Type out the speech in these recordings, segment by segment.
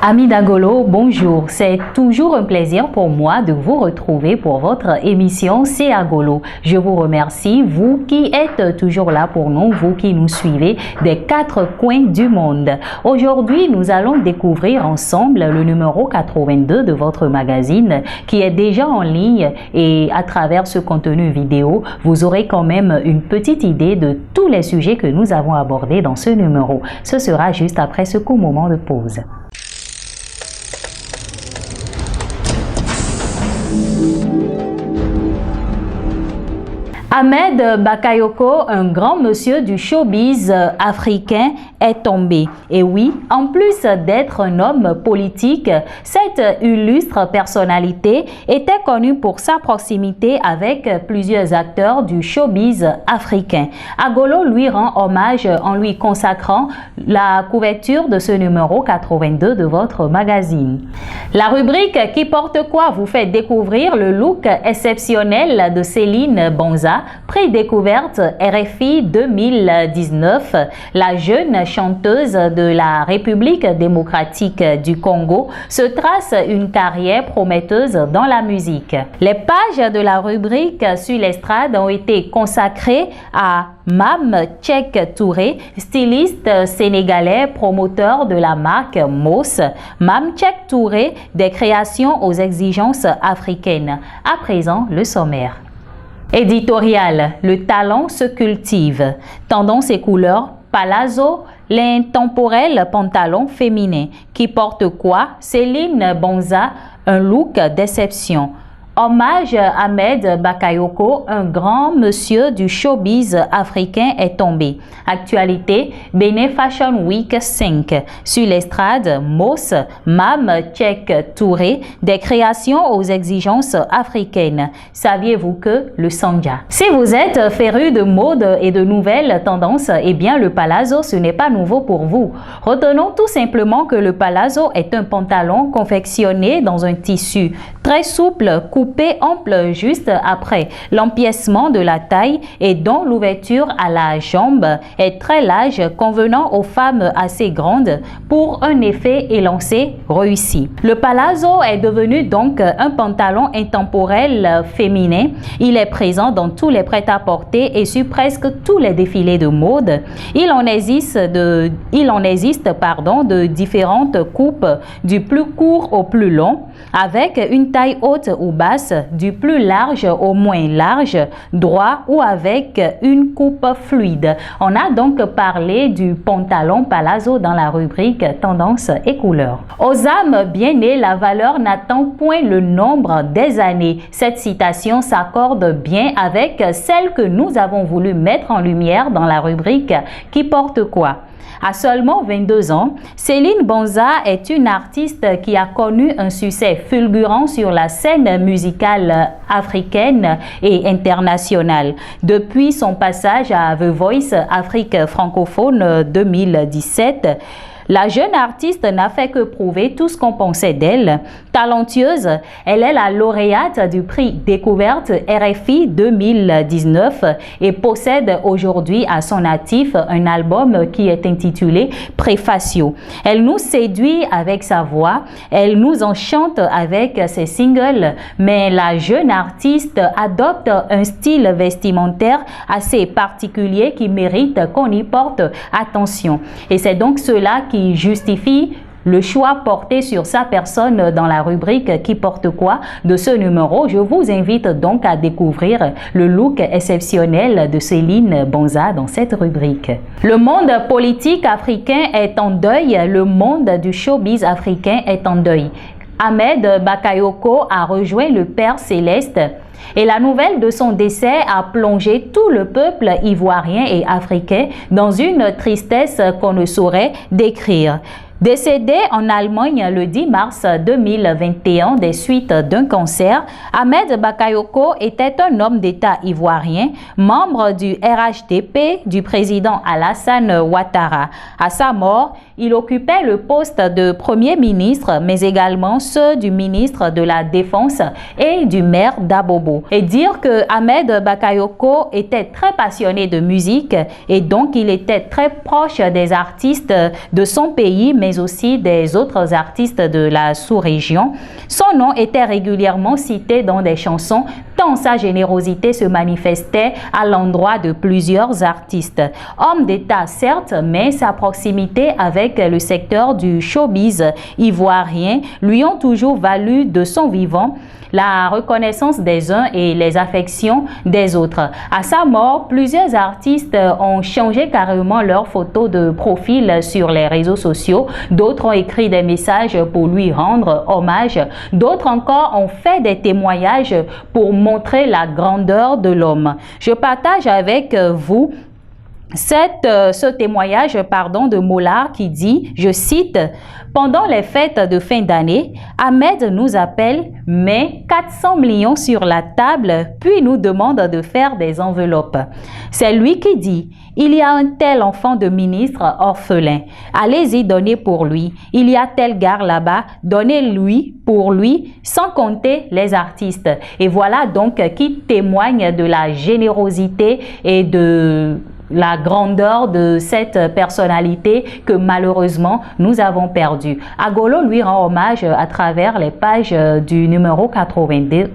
Amis d'Agolo, bonjour. C'est toujours un plaisir pour moi de vous retrouver pour votre émission C'est Agolo. Je vous remercie, vous qui êtes toujours là pour nous, vous qui nous suivez des 4 coins du monde. Aujourd'hui, nous allons découvrir ensemble le numéro 82 de votre magazine qui est déjà en ligne et à travers ce contenu vidéo, vous aurez quand même une petite idée de tous les sujets que nous avons abordés dans ce numéro. Ce sera juste après ce court moment de pause. Ahmed Bakayoko, un grand monsieur du showbiz africain, est tombé. Et oui, en plus d'être un homme politique, cette illustre personnalité était connue pour sa proximité avec plusieurs acteurs du showbiz africain. Agolo lui rend hommage en lui consacrant la couverture de ce numéro 82 de votre magazine. La rubrique « Qui porte quoi » vous fait découvrir le look exceptionnel de Céline Bonza, prix découverte RFI 2019. La jeune chanteuse de la République démocratique du Congo se trace une carrière prometteuse dans la musique. Les pages de la rubrique sur l'estrade ont été consacrées à Mam Tchek Touré, styliste sénégalais, promoteur de la marque Moss. Mam Tchek Touré, des créations aux exigences africaines. À présent, le sommaire. Éditorial, le talent se cultive. Tendance et couleurs, palazzo, l'intemporel pantalon féminin. Qui porte quoi? Céline Bonza, un look d'exception. Hommage à Ahmed Bakayoko, un grand monsieur du showbiz africain est tombé. Actualité, Bénin Fashion Week 5. Sur l'estrade, Moss, Mam Tchek Touré, des créations aux exigences africaines. Saviez-vous que le sanja? Si vous êtes féru de mode et de nouvelles tendances, eh bien le palazzo, ce n'est pas nouveau pour vous. Retenons tout simplement que le palazzo est un pantalon confectionné dans un tissu très souple, coupé ample juste après l'empiècement de la taille et dont l'ouverture à la jambe est très large, convenant aux femmes assez grandes pour un effet élancé réussi. Le palazzo est devenu donc un pantalon intemporel féminin. Il est présent dans tous les prêt-à-porter et sur presque tous les défilés de mode. Il en existe de différentes coupes, du plus court au plus long, avec une taille haute ou basse, du plus large au moins large, droit ou avec une coupe fluide. On a donc parlé du pantalon palazzo dans la rubrique Tendance et couleurs. Aux âmes bien nées, la valeur n'attend point le nombre des années. Cette citation s'accorde bien avec celle que nous avons voulu mettre en lumière dans la rubrique Qui porte quoi? À seulement 22 ans, Céline Bonza est une artiste qui a connu un succès fulgurant sur la scène musicale africaine et internationale. Depuis son passage à The Voice Afrique francophone 2017, la jeune artiste n'a fait que prouver tout ce qu'on pensait d'elle. Talentueuse, elle est la lauréate du prix Découverte RFI 2019 et possède aujourd'hui à son actif un album qui est intitulé Préfacio. Elle nous séduit avec sa voix, elle nous enchante avec ses singles, mais la jeune artiste adopte un style vestimentaire assez particulier qui mérite qu'on y porte attention. Et c'est donc cela qui justifie le choix porté sur sa personne dans la rubrique Qui porte quoi de ce numéro. Je vous invite donc à découvrir le look exceptionnel de Céline Bonza dans cette rubrique. Le monde politique africain est en deuil, le monde du showbiz africain est en deuil. Ahmed Bakayoko a rejoint le Père Céleste et la nouvelle de son décès a plongé tout le peuple ivoirien et africain dans une tristesse qu'on ne saurait décrire. Décédé en Allemagne le 10 mars 2021 des suites d'un cancer, Ahmed Bakayoko était un homme d'État ivoirien, membre du RHDP du président Alassane Ouattara. À sa mort, il occupait le poste de Premier ministre, mais également ceux du ministre de la Défense et du maire d'Abobo. Et dire que Ahmed Bakayoko était très passionné de musique et donc il était très proche des artistes de son pays, mais mais aussi des autres artistes de la sous-région. Son nom était régulièrement cité dans des chansons, tant sa générosité se manifestait à l'endroit de plusieurs artistes. Homme d'État certes, mais sa proximité avec le secteur du showbiz ivoirien lui ont toujours valu de son vivant la reconnaissance des uns et les affections des autres. À sa mort, plusieurs artistes ont changé carrément leurs photos de profil sur les réseaux sociaux. D'autres ont écrit des messages pour lui rendre hommage. D'autres encore ont fait des témoignages pour montrer la grandeur de l'homme. Je partage avec vous ce témoignage de Mollard qui dit, je cite, « Pendant les fêtes de fin d'année, Ahmed nous appelle, met 400 millions sur la table, puis nous demande de faire des enveloppes. C'est lui qui dit, il y a un tel enfant de ministre orphelin, allez-y donner pour lui. Il y a telle gare là-bas, donnez-lui pour lui, sans compter les artistes. » Et voilà donc qui témoigne de la générosité et de la grandeur de cette personnalité que malheureusement nous avons perdue. Agolo lui rend hommage à travers les pages du numéro 82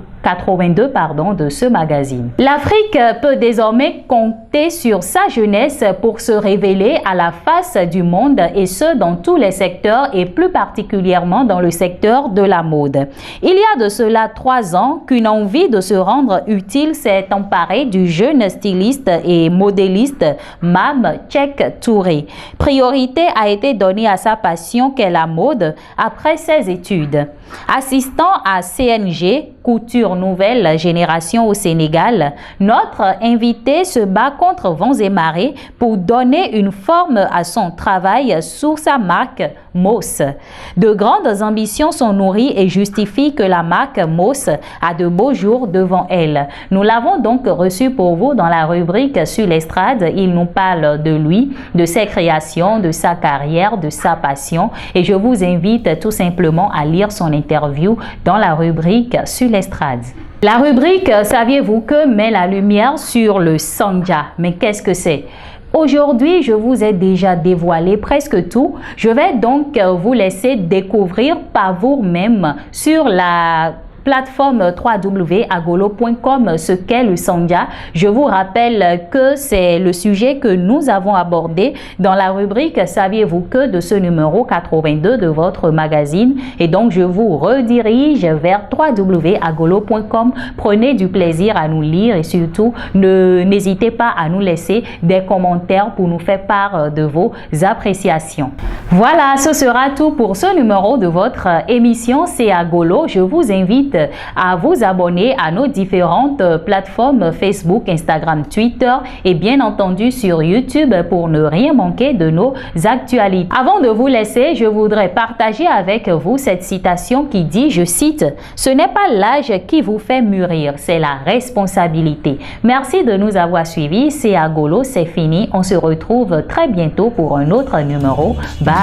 de ce magazine. L'Afrique peut désormais compter sur sa jeunesse pour se révéler à la face du monde, et ce dans tous les secteurs et plus particulièrement dans le secteur de la mode. Il y a de cela 3 ans qu'une envie de se rendre utile s'est emparée du jeune styliste et modéliste Mam Tchek Touré. Priorité a été donnée à sa passion qu'est la mode après ses études. Assistant à CNG, couture nouvelle génération au Sénégal, notre invité se bat contre vents et marées pour donner une forme à son travail sous sa marque Moss. De grandes ambitions sont nourries et justifient que la marque Moss a de beaux jours devant elle. Nous l'avons donc reçu pour vous dans la rubrique Sur l'estrade. Il nous parle de lui, de ses créations, de sa carrière, de sa passion, et je vous invite tout simplement à lire son interview dans la rubrique Sur l'estrade. La rubrique « Saviez-vous que » met la lumière sur le Sangja. Mais qu'est-ce que c'est? Aujourd'hui, je vous ai déjà dévoilé presque tout. Je vais donc vous laisser découvrir par vous-même sur la plateforme www.agolo.com ce qu'est le Sangja. Je vous rappelle que c'est le sujet que nous avons abordé dans la rubrique Saviez-vous que de ce numéro 82 de votre magazine, et donc je vous redirige vers www.agolo.com. Prenez du plaisir à nous lire et surtout n'hésitez pas à nous laisser des commentaires pour nous faire part de vos appréciations. Voilà, ce sera tout pour ce numéro de votre émission C'est Agolo. Je vous invite à vous abonner à nos différentes plateformes Facebook, Instagram, Twitter et bien entendu sur YouTube pour ne rien manquer de nos actualités. Avant de vous laisser, je voudrais partager avec vous cette citation qui dit, je cite, « Ce n'est pas l'âge qui vous fait mûrir, c'est la responsabilité. » Merci de nous avoir suivis. C'est Agolo, c'est fini. On se retrouve très bientôt pour un autre numéro. Bye!